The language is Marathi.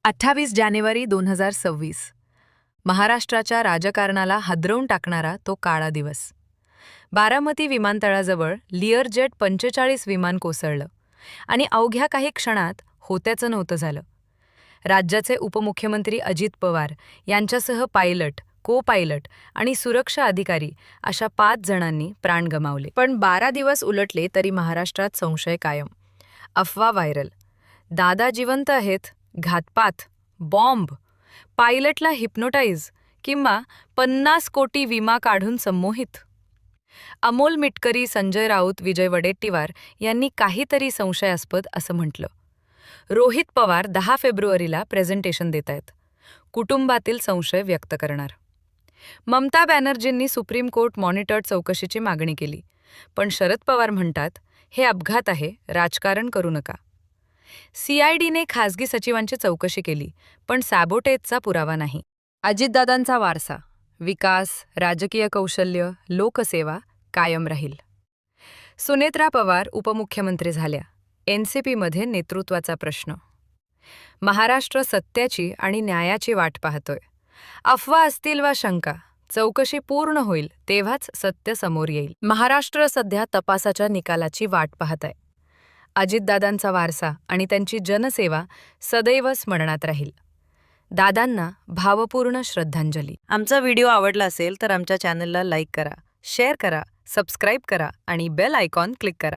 28 जानेवारी 2026 महाराष्ट्राच्या राजकारणाला हादरवून टाकणारा तो काळा दिवस. बारामती विमानतळाजवळ लिअरजेट 45 विमान कोसळलं आणि अवघ्या काही क्षणात होत्याचं नव्हतं झालं. राज्याचे उपमुख्यमंत्री अजित पवार यांच्यासह पायलट, को पायलट आणि सुरक्षा अधिकारी अशा 5 जणांनी प्राण गमावले. पण 12 दिवस उलटले तरी महाराष्ट्रात संशय कायम. अफवा व्हायरल. दादा जिवंत आहेत, घातपात, बॉम्ब, पायलटला हिप्नोटाईज किंवा 50 कोटी विमा काढून संमोहित. अमोल मिटकरी, संजय राऊत, विजय वडेट्टीवार यांनी काहीतरी संशयास्पद असं म्हटलं. रोहित पवार 10 फेब्रुवारीला प्रेझेंटेशन देत आहेत. कुटुंबातील संशय व्यक्त करणार. ममता बॅनर्जींनी सुप्रीम कोर्ट मॉनिटर्ड चौकशीची मागणी केली. पण शरद पवार म्हणतात, हे अपघात आहे, राजकारण करू नका. CIDने खासगी सचिवांची चौकशी केली, पण सॅबोटेजचा पुरावा नाही. अजितदादांचा वारसा, विकास, राजकीय कौशल्य, लोकसेवा कायम राहील. सुनेत्रा पवार उपमुख्यमंत्री झाल्या. NCPमध्ये नेतृत्वाचा प्रश्न. महाराष्ट्र सत्याची आणि न्यायाची वाट पाहतोय. अफवा असतील वा शंका, चौकशी पूर्ण होईल तेव्हाच सत्य समोर येईल. महाराष्ट्र सध्या तपासाच्या निकालाची वाट पाहत आहे. अजितदादांचा वारसा आणि त्यांची जनसेवा सदैव स्मरणात राहील. दादांना भावपूर्ण श्रद्धांजली. आमचा व्हिडिओ आवडला असेल तर आमच्या चॅनलला लाईक करा, शेअर करा, सबस्क्राईब करा आणि बेल आयकॉन क्लिक करा.